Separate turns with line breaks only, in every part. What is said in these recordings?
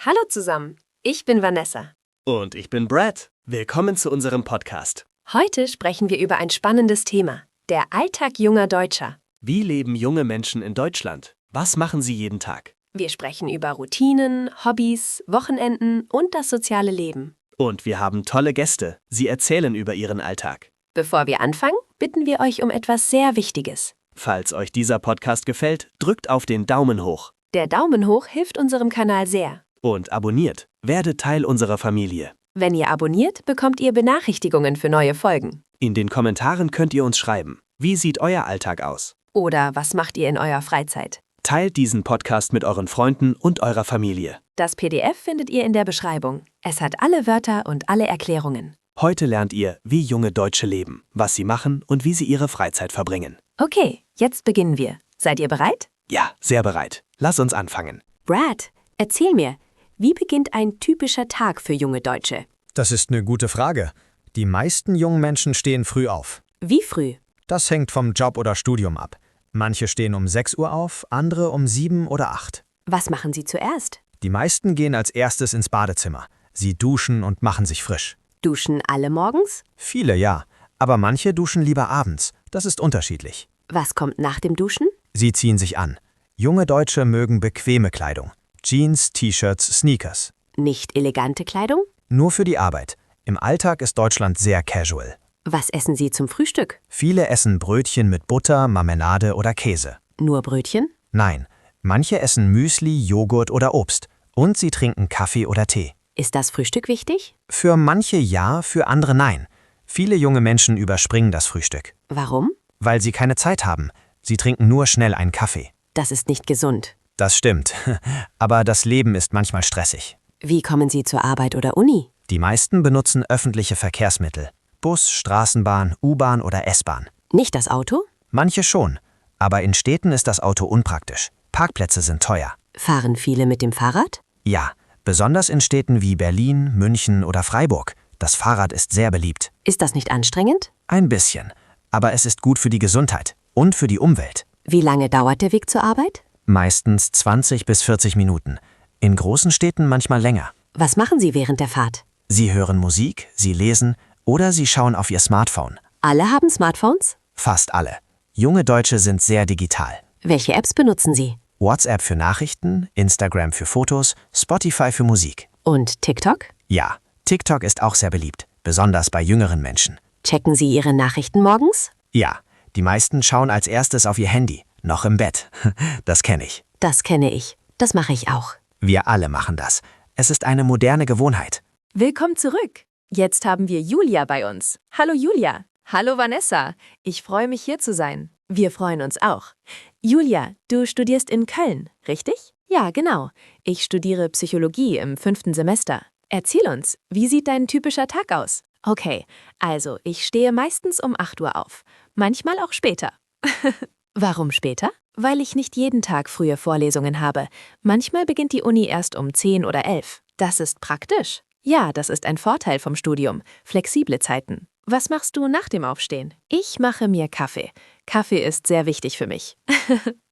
Hallo zusammen, ich bin Vanessa.
Und ich bin Brad. Willkommen zu unserem Podcast.
Heute sprechen wir über ein spannendes Thema, der Alltag junger Deutscher.
Wie leben junge Menschen in Deutschland? Was machen sie jeden Tag?
Wir sprechen über Routinen, Hobbys, Wochenenden und das soziale Leben.
Und wir haben tolle Gäste. Sie erzählen über ihren Alltag.
Bevor wir anfangen, bitten wir euch um etwas sehr Wichtiges.
Falls euch dieser Podcast gefällt, drückt auf den Daumen hoch.
Der Daumen hoch hilft unserem Kanal sehr.
Und abonniert. Werdet Teil unserer Familie.
Wenn ihr abonniert, bekommt ihr Benachrichtigungen für neue Folgen.
In den Kommentaren könnt ihr uns schreiben. Wie sieht euer Alltag aus?
Oder was macht ihr in eurer Freizeit?
Teilt diesen Podcast mit euren Freunden und eurer Familie.
Das PDF findet ihr in der Beschreibung. Es hat alle Wörter und alle Erklärungen.
Heute lernt ihr, wie junge Deutsche leben, was sie machen und wie sie ihre Freizeit verbringen.
Okay, jetzt beginnen wir. Seid ihr bereit?
Ja, sehr bereit. Lass uns anfangen.
Brad, erzähl mir, wie beginnt ein typischer Tag für junge Deutsche?
Das ist eine gute Frage. Die meisten jungen Menschen stehen früh auf.
Wie früh?
Das hängt vom Job oder Studium ab. Manche stehen um 6 Uhr auf, andere um 7 oder 8.
Was machen sie zuerst?
Die meisten gehen als erstes ins Badezimmer. Sie duschen und machen sich frisch.
Duschen alle morgens?
Viele ja, aber manche duschen lieber abends. Das ist unterschiedlich.
Was kommt nach dem Duschen?
Sie ziehen sich an. Junge Deutsche mögen bequeme Kleidung. Jeans, T-Shirts, Sneakers.
Nicht elegante Kleidung?
Nur für die Arbeit. Im Alltag ist Deutschland sehr casual.
Was essen sie zum Frühstück?
Viele essen Brötchen mit Butter, Marmelade oder Käse.
Nur Brötchen?
Nein, manche essen Müsli, Joghurt oder Obst. Und sie trinken Kaffee oder Tee.
Ist das Frühstück wichtig?
Für manche ja, für andere nein. Viele junge Menschen überspringen das Frühstück.
Warum?
Weil sie keine Zeit haben. Sie trinken nur schnell einen Kaffee.
Das ist nicht gesund.
Das stimmt. Aber das Leben ist manchmal stressig.
Wie kommen sie zur Arbeit oder Uni?
Die meisten benutzen öffentliche Verkehrsmittel. Bus, Straßenbahn, U-Bahn oder S-Bahn.
Nicht das Auto?
Manche schon. Aber in Städten ist das Auto unpraktisch. Parkplätze sind teuer.
Fahren viele mit dem Fahrrad?
Ja, besonders in Städten wie Berlin, München oder Freiburg. Das Fahrrad ist sehr beliebt.
Ist das nicht anstrengend?
Ein bisschen. Aber es ist gut für die Gesundheit und für die Umwelt.
Wie lange dauert der Weg zur Arbeit?
Meistens 20 bis 40 Minuten. In großen Städten manchmal länger.
Was machen Sie während der Fahrt?
Sie hören Musik, sie lesen oder sie schauen auf ihr Smartphone.
Alle haben Smartphones?
Fast alle. Junge Deutsche sind sehr digital.
Welche Apps benutzen Sie?
WhatsApp für Nachrichten, Instagram für Fotos, Spotify für Musik.
Und TikTok?
Ja, TikTok ist auch sehr beliebt, besonders bei jüngeren Menschen.
Checken Sie Ihre Nachrichten morgens?
Ja, die meisten schauen als erstes auf ihr Handy, noch im Bett. Das kenne ich.
Das kenne ich. Das mache ich auch.
Wir alle machen das. Es ist eine moderne Gewohnheit.
Willkommen zurück. Jetzt haben wir Julia bei uns. Hallo Julia. Hallo Vanessa. Ich freue mich hier zu sein. Wir freuen uns auch. Julia, du studierst in Köln, richtig? Ja, genau. Ich studiere Psychologie im 5. Semester. Erzähl uns, wie sieht dein typischer Tag aus? Okay, also ich stehe meistens um 8 Uhr auf. Manchmal auch später. Warum später? Weil ich nicht jeden Tag frühe Vorlesungen habe. Manchmal beginnt die Uni erst um 10 oder 11. Das ist praktisch. Ja, das ist ein Vorteil vom Studium. Flexible Zeiten. Was machst du nach dem Aufstehen? Ich mache mir Kaffee. Kaffee ist sehr wichtig für mich.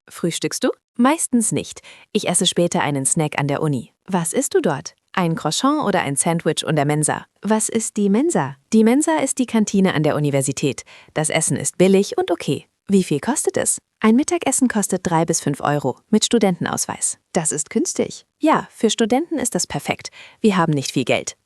Frühstückst du? Meistens nicht. Ich esse später einen Snack an der Uni. Was isst du dort? Ein Croissant oder ein Sandwich in der Mensa. Was ist die Mensa? Die Mensa ist die Kantine an der Universität. Das Essen ist billig und okay. Wie viel kostet es? Ein Mittagessen kostet 3 bis 5 Euro mit Studentenausweis. Das ist günstig. Ja, für Studenten ist das perfekt. Wir haben nicht viel Geld.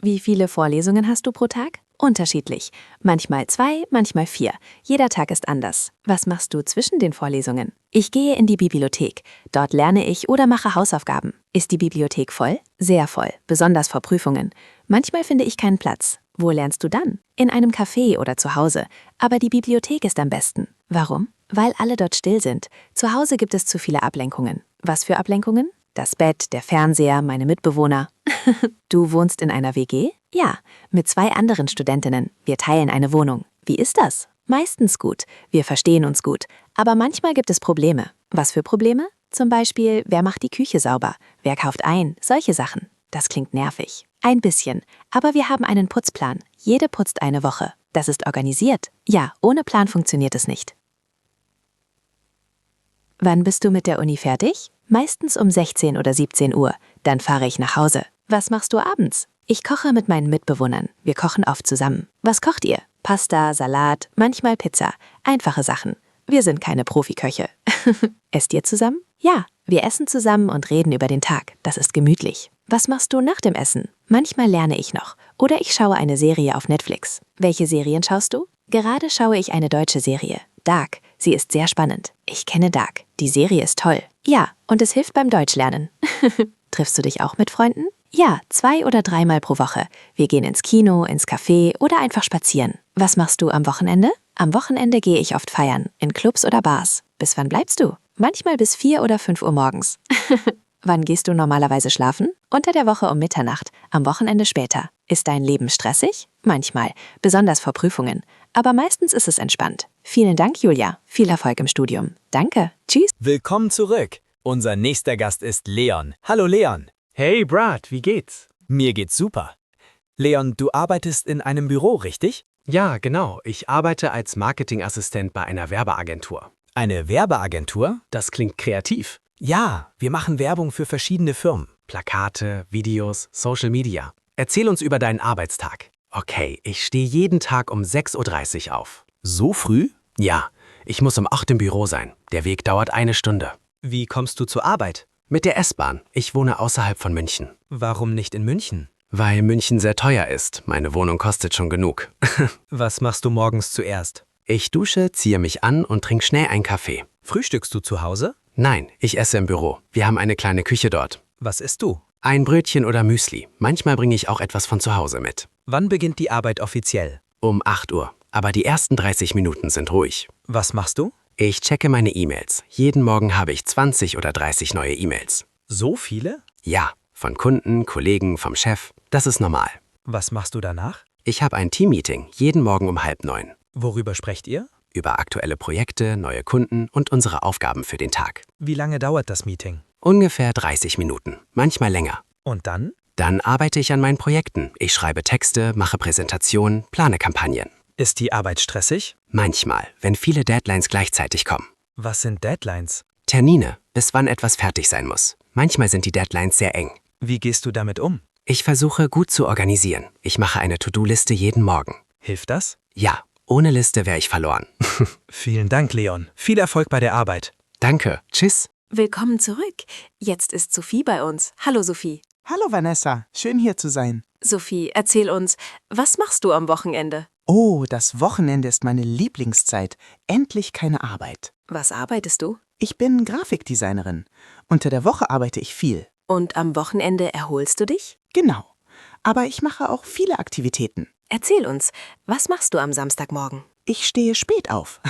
Wie viele Vorlesungen hast du pro Tag? Unterschiedlich. Manchmal 2, manchmal 4. Jeder Tag ist anders. Was machst du zwischen den Vorlesungen? Ich gehe in die Bibliothek. Dort lerne ich oder mache Hausaufgaben. Ist die Bibliothek voll? Sehr voll, besonders vor Prüfungen. Manchmal finde ich keinen Platz. Wo lernst du dann? In einem Café oder zu Hause. Aber die Bibliothek ist am besten. Warum? Weil alle dort still sind. Zu Hause gibt es zu viele Ablenkungen. Was für Ablenkungen? Das Bett, der Fernseher, meine Mitbewohner. Du wohnst in einer WG? Ja, mit 2 anderen Studentinnen. Wir teilen eine Wohnung. Wie ist das? Meistens gut. Wir verstehen uns gut. Aber manchmal gibt es Probleme. Was für Probleme? Zum Beispiel, wer macht die Küche sauber? Wer kauft ein? Solche Sachen. Das klingt nervig. Ein bisschen. Aber wir haben einen Putzplan. Jede putzt eine Woche. Das ist organisiert. Ja, ohne Plan funktioniert es nicht. Wann bist du mit der Uni fertig? Meistens um 16 oder 17 Uhr. Dann fahre ich nach Hause. Was machst du abends? Ich koche mit meinen Mitbewohnern. Wir kochen oft zusammen. Was kocht ihr? Pasta, Salat, manchmal Pizza. Einfache Sachen. Wir sind keine Profiköche. Esst ihr zusammen? Ja, wir essen zusammen und reden über den Tag. Das ist gemütlich. Was machst du nach dem Essen? Manchmal lerne ich noch. Oder ich schaue eine Serie auf Netflix. Welche Serien schaust du? Gerade schaue ich eine deutsche Serie. Dark. Sie ist sehr spannend. Ich kenne Dark. Die Serie ist toll. Ja, und es hilft beim Deutschlernen. Triffst du dich auch mit Freunden? Ja, 2 oder 3 Mal pro Woche. Wir gehen ins Kino, ins Café oder einfach spazieren. Was machst du am Wochenende? Am Wochenende gehe ich oft feiern, in Clubs oder Bars. Bis wann bleibst du? Manchmal bis 4 oder 5 Uhr morgens. Wann gehst du normalerweise schlafen? Unter der Woche um Mitternacht, am Wochenende später. Ist dein Leben stressig? Manchmal, besonders vor Prüfungen. Aber meistens ist es entspannt. Vielen Dank, Julia. Viel Erfolg im Studium. Danke. Tschüss.
Willkommen zurück. Unser nächster Gast ist Leon. Hallo Leon.
Hey Brad, wie geht's?
Mir geht's super. Leon, du arbeitest in einem Büro, richtig?
Ja, genau. Ich arbeite als Marketingassistent bei einer Werbeagentur.
Eine Werbeagentur?
Das klingt kreativ.
Ja, wir machen Werbung für verschiedene Firmen.
Plakate, Videos, Social Media. Erzähl uns über deinen Arbeitstag. Okay, ich stehe jeden Tag um 6:30 Uhr auf.
So früh?
Ja, ich muss um 8 Uhr im Büro sein. Der Weg dauert 1 Stunde.
Wie kommst du zur Arbeit?
Mit der S-Bahn. Ich wohne außerhalb von München.
Warum nicht in München?
Weil München sehr teuer ist. Meine Wohnung kostet schon genug.
Was machst du morgens zuerst?
Ich dusche, ziehe mich an und trinke schnell einen Kaffee.
Frühstückst du zu Hause?
Nein, ich esse im Büro. Wir haben eine kleine Küche dort.
Was isst du?
Ein Brötchen oder Müsli. Manchmal bringe ich auch etwas von zu Hause mit.
Wann beginnt die Arbeit offiziell?
Um 8 Uhr. Aber die ersten 30 Minuten sind ruhig.
Was machst du?
Ich checke meine E-Mails. Jeden Morgen habe ich 20 oder 30 neue E-Mails.
So viele?
Ja, von Kunden, Kollegen, vom Chef. Das ist normal.
Was machst du danach?
Ich habe ein Teammeeting jeden Morgen um 8:30.
Worüber sprecht ihr?
Über aktuelle Projekte, neue Kunden und unsere Aufgaben für den Tag.
Wie lange dauert das Meeting?
Ungefähr 30 Minuten, manchmal länger.
Und dann?
Dann arbeite ich an meinen Projekten. Ich schreibe Texte, mache Präsentationen, plane Kampagnen.
Ist die Arbeit stressig?
Manchmal, wenn viele Deadlines gleichzeitig kommen.
Was sind Deadlines?
Termine, bis wann etwas fertig sein muss. Manchmal sind die Deadlines sehr eng.
Wie gehst du damit um?
Ich versuche gut zu organisieren. Ich mache eine To-Do-Liste jeden Morgen.
Hilft das?
Ja, ohne Liste wäre ich verloren.
Vielen Dank, Leon. Viel Erfolg bei der Arbeit.
Danke, tschüss.
Willkommen zurück. Jetzt ist Sophie bei uns. Hallo Sophie.
Hallo Vanessa, schön hier zu sein.
Sophie, erzähl uns, was machst du am Wochenende?
Oh, das Wochenende ist meine Lieblingszeit. Endlich keine Arbeit.
Was arbeitest du?
Ich bin Grafikdesignerin. Unter der Woche arbeite ich viel.
Und am Wochenende erholst du dich?
Genau. Aber ich mache auch viele Aktivitäten.
Erzähl uns, was machst du am Samstagmorgen?
Ich stehe spät auf.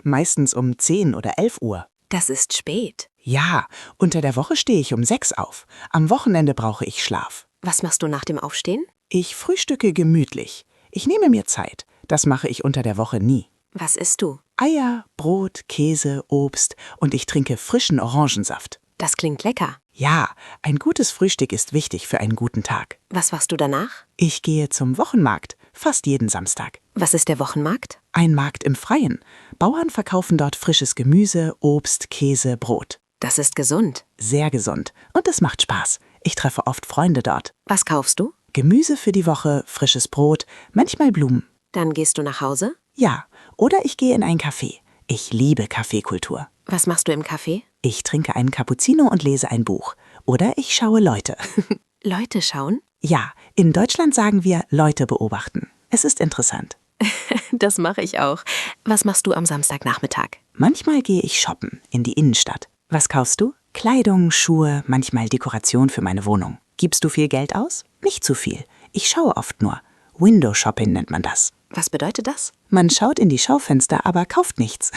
Meistens um 10 oder 11 Uhr.
Das ist spät.
Ja, unter der Woche stehe ich um 6 auf. Am Wochenende brauche ich Schlaf.
Was machst du nach dem Aufstehen?
Ich frühstücke gemütlich. Ich nehme mir Zeit. Das mache ich unter der Woche nie.
Was isst du?
Eier, Brot, Käse, Obst und ich trinke frischen Orangensaft.
Das klingt lecker.
Ja, ein gutes Frühstück ist wichtig für einen guten Tag.
Was machst du danach?
Ich gehe zum Wochenmarkt, fast jeden Samstag.
Was ist der Wochenmarkt?
Ein Markt im Freien. Bauern verkaufen dort frisches Gemüse, Obst, Käse, Brot.
Das ist gesund.
Sehr gesund und es macht Spaß. Ich treffe oft Freunde dort.
Was kaufst du?
Gemüse für die Woche, frisches Brot, manchmal Blumen.
Dann gehst du nach Hause?
Ja, oder ich gehe in ein Café. Ich liebe Kaffeekultur.
Was machst du im Café?
Ich trinke einen Cappuccino und lese ein Buch. Oder ich schaue Leute.
Leute schauen?
Ja, in Deutschland sagen wir Leute beobachten. Es ist interessant.
Das mache ich auch. Was machst du am Samstagnachmittag?
Manchmal gehe ich shoppen in die Innenstadt. Was kaufst du? Kleidung, Schuhe, manchmal Dekoration für meine Wohnung. Gibst du viel Geld aus? Nicht zu viel. Ich schaue oft nur. Window Shopping nennt man das.
Was bedeutet das?
Man schaut in die Schaufenster, aber kauft nichts.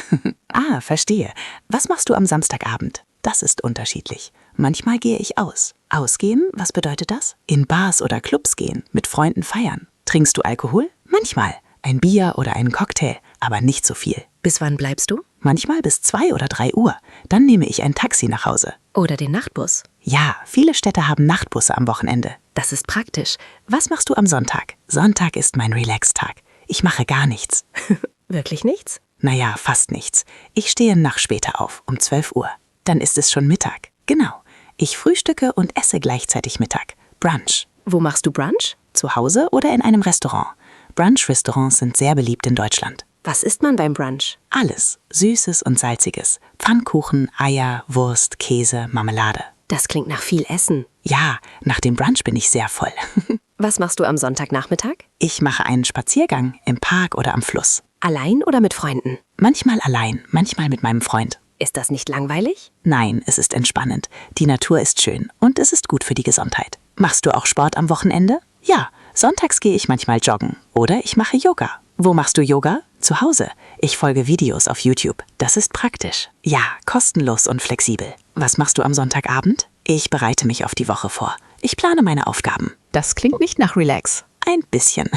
Ah, verstehe. Was machst du am Samstagabend? Das ist unterschiedlich. Manchmal gehe ich aus. Ausgehen, was bedeutet das? In Bars oder Clubs gehen, mit Freunden feiern. Trinkst du Alkohol? Manchmal. Ein Bier oder einen Cocktail, aber nicht so viel.
Bis wann bleibst du?
Manchmal bis 2 oder 3 Uhr. Dann nehme ich ein Taxi nach Hause.
Oder den Nachtbus?
Ja, viele Städte haben Nachtbusse am Wochenende.
Das ist praktisch.
Was machst du am Sonntag? Sonntag ist mein Relax-Tag. Ich mache gar nichts.
Wirklich nichts?
Naja, fast nichts. Ich stehe noch später auf, um 12 Uhr. Dann ist es schon Mittag. Genau. Ich frühstücke und esse gleichzeitig Mittag. Brunch.
Wo machst du Brunch?
Zu Hause oder in einem Restaurant. Brunch-Restaurants sind sehr beliebt in Deutschland.
Was isst man beim Brunch?
Alles. Süßes und Salziges. Pfannkuchen, Eier, Wurst, Käse, Marmelade.
Das klingt nach viel Essen.
Ja, nach dem Brunch bin ich sehr voll.
Was machst du am Sonntagnachmittag?
Ich mache einen Spaziergang im Park oder am Fluss.
Allein oder mit Freunden?
Manchmal allein, manchmal mit meinem Freund.
Ist das nicht langweilig?
Nein, es ist entspannend. Die Natur ist schön und es ist gut für die Gesundheit. Machst du auch Sport am Wochenende? Ja, sonntags gehe ich manchmal joggen oder ich mache Yoga. Wo machst du Yoga? Zu Hause. Ich folge Videos auf YouTube. Das ist praktisch. Ja, kostenlos und flexibel. Was machst du am Sonntagabend? Ich bereite mich auf die Woche vor. Ich plane meine Aufgaben.
Das klingt nicht nach Relax.
Ein bisschen.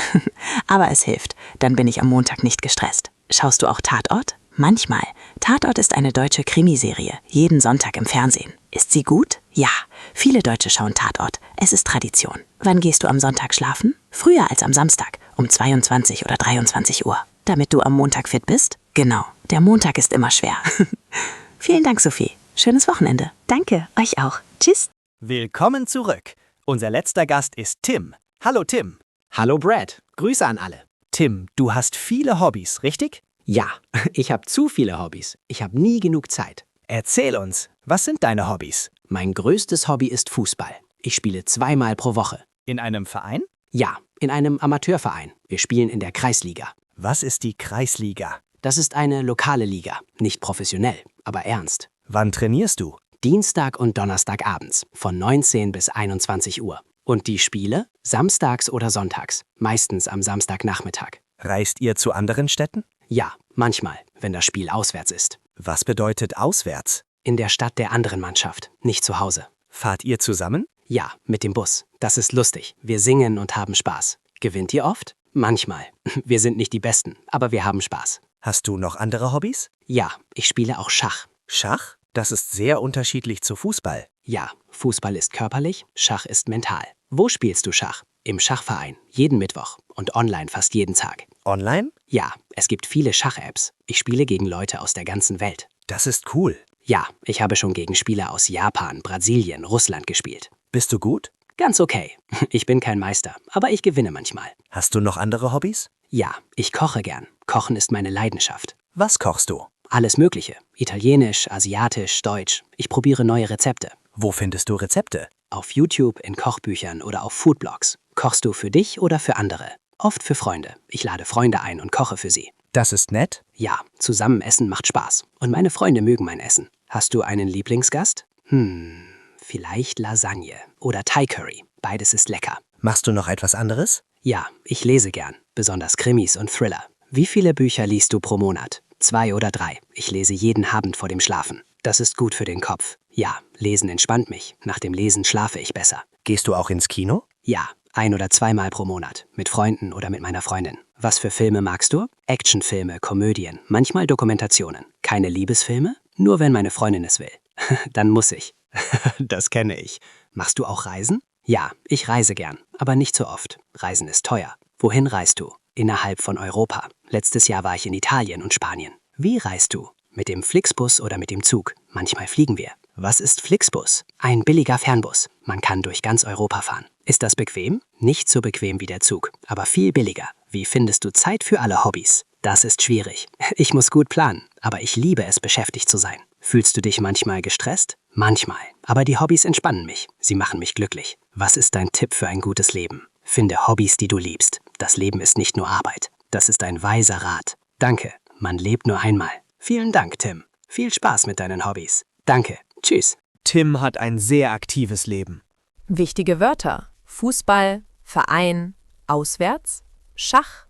Aber es hilft. Dann bin ich am Montag nicht gestresst. Schaust du auch Tatort? Manchmal. Tatort ist eine deutsche Krimiserie. Jeden Sonntag im Fernsehen. Ist sie gut? Ja. Viele Deutsche schauen Tatort. Es ist Tradition. Wann gehst du am Sonntag schlafen? Früher als am Samstag. Um 22 oder 23 Uhr. Damit du am Montag fit bist? Genau. Der Montag ist immer schwer. Vielen Dank, Sophie. Schönes Wochenende.
Danke, euch auch. Tschüss.
Willkommen zurück. Unser letzter Gast ist Tim. Hallo Tim.
Hallo Brad, Grüße an alle.
Tim, du hast viele Hobbys, richtig?
Ja, ich habe zu viele Hobbys. Ich habe nie genug Zeit.
Erzähl uns, was sind deine Hobbys?
Mein größtes Hobby ist Fußball. Ich spiele 2-mal pro Woche.
In einem Verein?
Ja, in einem Amateurverein. Wir spielen in der Kreisliga.
Was ist die Kreisliga?
Das ist eine lokale Liga. Nicht professionell, aber ernst.
Wann trainierst du?
Dienstag und Donnerstag abends von 19 bis 21 Uhr. Und die Spiele? Samstags oder sonntags. Meistens am Samstagnachmittag.
Reist ihr zu anderen Städten?
Ja, manchmal, wenn das Spiel auswärts ist.
Was bedeutet auswärts?
In der Stadt der anderen Mannschaft, nicht zu Hause.
Fahrt ihr zusammen?
Ja, mit dem Bus. Das ist lustig. Wir singen und haben Spaß. Gewinnt ihr oft? Manchmal. Wir sind nicht die Besten, aber wir haben Spaß.
Hast du noch andere Hobbys?
Ja, ich spiele auch Schach.
Schach? Das ist sehr unterschiedlich zu Fußball.
Ja, Fußball ist körperlich, Schach ist mental. Wo spielst du Schach? Im Schachverein, jeden Mittwoch und online fast jeden Tag.
Online?
Ja, es gibt viele Schach-Apps. Ich spiele gegen Leute aus der ganzen Welt.
Das ist cool.
Ja, ich habe schon gegen Spieler aus Japan, Brasilien, Russland gespielt.
Bist du gut?
Ganz okay. Ich bin kein Meister, aber ich gewinne manchmal.
Hast du noch andere Hobbys?
Ja, ich koche gern. Kochen ist meine Leidenschaft.
Was kochst du?
Alles Mögliche. Italienisch, asiatisch, deutsch. Ich probiere neue Rezepte.
Wo findest du Rezepte?
Auf YouTube, in Kochbüchern oder auf Foodblogs. Kochst du für dich oder für andere? Oft für Freunde. Ich lade Freunde ein und koche für sie.
Das ist nett.
Ja, zusammen essen macht Spaß. Und meine Freunde mögen mein Essen. Hast du einen Lieblingsgast? Vielleicht Lasagne oder Thai Curry. Beides ist lecker.
Machst du noch etwas anderes?
Ja, ich lese gern. Besonders Krimis und Thriller. Wie viele Bücher liest du pro Monat? 2 oder 3. Ich lese jeden Abend vor dem Schlafen. Das ist gut für den Kopf. Ja, Lesen entspannt mich. Nach dem Lesen schlafe ich besser.
Gehst du auch ins Kino?
Ja, 1 oder 2-mal pro Monat. Mit Freunden oder mit meiner Freundin. Was für Filme magst du? Actionfilme, Komödien, manchmal Dokumentationen. Keine Liebesfilme? Nur wenn meine Freundin es will. Dann muss ich. Das kenne ich. Machst du auch Reisen? Ja, ich reise gern, aber nicht so oft. Reisen ist teuer. Wohin reist du? Innerhalb von Europa. Letztes Jahr war ich in Italien und Spanien. Wie reist du? Mit dem Flixbus oder mit dem Zug? Manchmal fliegen wir. Was ist Flixbus? Ein billiger Fernbus. Man kann durch ganz Europa fahren. Ist das bequem? Nicht so bequem wie der Zug, aber viel billiger. Wie findest du Zeit für alle Hobbys? Das ist schwierig. Ich muss gut planen, aber ich liebe es, beschäftigt zu sein. Fühlst du dich manchmal gestresst? Manchmal. Aber die Hobbys entspannen mich. Sie machen mich glücklich. Was ist dein Tipp für ein gutes Leben? Finde Hobbys, die du liebst. Das Leben ist nicht nur Arbeit. Das ist ein weiser Rat. Danke. Man lebt nur einmal. Vielen Dank, Tim. Viel Spaß mit deinen Hobbys. Danke. Tschüss.
Tim hat ein sehr aktives Leben.
Wichtige Wörter: Fußball, Verein, auswärts, Schach,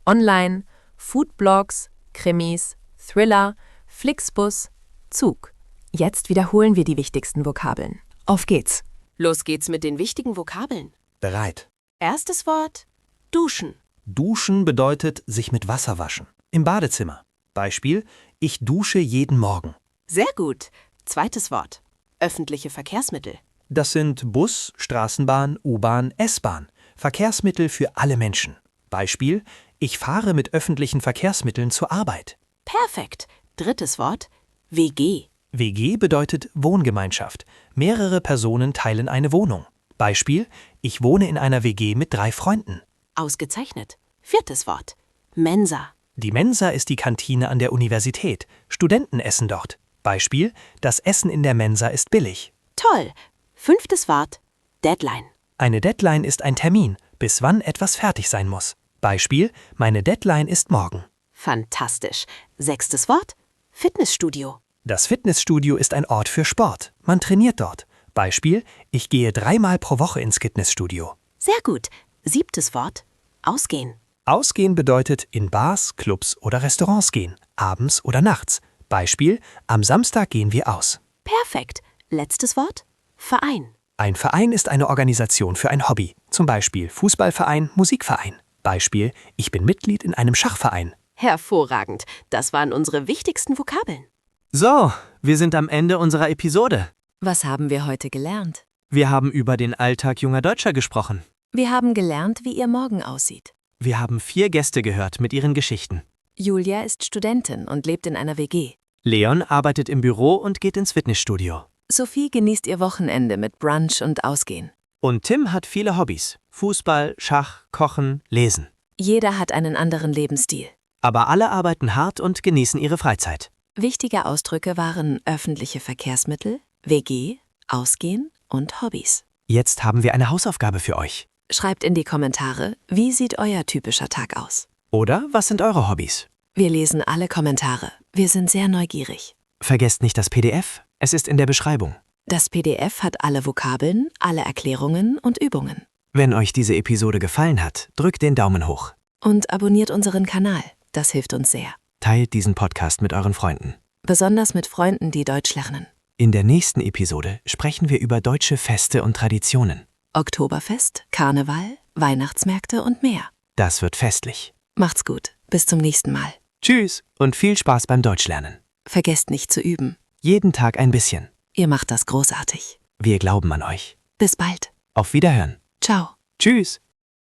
online, Foodblogs, Krimis, Thriller, Flixbus, Zug. Jetzt wiederholen wir die wichtigsten Vokabeln. Auf geht's!
Los geht's mit den wichtigen Vokabeln.
Bereit.
Erstes Wort: duschen.
Duschen bedeutet sich mit Wasser waschen. Im Badezimmer. Beispiel: Ich dusche jeden Morgen.
Sehr gut. Zweites Wort: öffentliche Verkehrsmittel.
Das sind Bus, Straßenbahn, U-Bahn, S-Bahn. Verkehrsmittel für alle Menschen. Beispiel: Ich fahre mit öffentlichen Verkehrsmitteln zur Arbeit.
Perfekt. Drittes Wort: WG.
WG bedeutet Wohngemeinschaft. Mehrere Personen teilen eine Wohnung. Beispiel: Ich wohne in einer WG mit 3 Freunden.
Ausgezeichnet. 4. Wort. Mensa.
Die Mensa ist die Kantine an der Universität. Studenten essen dort. Beispiel: Das Essen in der Mensa ist billig.
Toll. 5. Wort. Deadline.
Eine Deadline ist ein Termin, bis wann etwas fertig sein muss. Beispiel: Meine Deadline ist morgen.
Fantastisch. 6. Wort. Fitnessstudio.
Das Fitnessstudio ist ein Ort für Sport. Man trainiert dort. Beispiel: Ich gehe 3-mal pro Woche ins Fitnessstudio.
Sehr gut. 7. Wort. Ausgehen.
Ausgehen bedeutet in Bars, Clubs oder Restaurants gehen, abends oder nachts. Beispiel: Am Samstag gehen wir aus.
Perfekt. Letztes Wort. Verein.
Ein Verein ist eine Organisation für ein Hobby. Zum Beispiel Fußballverein, Musikverein. Beispiel: Ich bin Mitglied in einem Schachverein.
Hervorragend. Das waren unsere wichtigsten Vokabeln.
So, wir sind am Ende unserer Episode.
Was haben wir heute gelernt?
Wir haben über den Alltag junger Deutscher gesprochen.
Wir haben gelernt, wie ihr Morgen aussieht.
Wir haben 4 Gäste gehört mit ihren Geschichten.
Julia ist Studentin und lebt in einer WG.
Leon arbeitet im Büro und geht ins Fitnessstudio.
Sophie genießt ihr Wochenende mit Brunch und Ausgehen.
Und Tim hat viele Hobbys. Fußball, Schach, Kochen, Lesen.
Jeder hat einen anderen Lebensstil.
Aber alle arbeiten hart und genießen ihre Freizeit.
Wichtige Ausdrücke waren öffentliche Verkehrsmittel, WG, Ausgehen und Hobbys.
Jetzt haben wir eine Hausaufgabe für euch.
Schreibt in die Kommentare, wie sieht euer typischer Tag aus?
Oder was sind eure Hobbys?
Wir lesen alle Kommentare. Wir sind sehr neugierig.
Vergesst nicht das PDF. Es ist in der Beschreibung.
Das PDF hat alle Vokabeln, alle Erklärungen und Übungen.
Wenn euch diese Episode gefallen hat, drückt den Daumen hoch.
Und abonniert unseren Kanal. Das hilft uns sehr.
Teilt diesen Podcast mit euren Freunden.
Besonders mit Freunden, die Deutsch lernen.
In der nächsten Episode sprechen wir über deutsche Feste und Traditionen.
Oktoberfest, Karneval, Weihnachtsmärkte und mehr.
Das wird festlich.
Macht's gut. Bis zum nächsten Mal.
Tschüss und viel Spaß beim Deutschlernen.
Vergesst nicht zu üben.
Jeden Tag ein bisschen.
Ihr macht das großartig.
Wir glauben an euch.
Bis bald.
Auf Wiederhören.
Ciao.
Tschüss.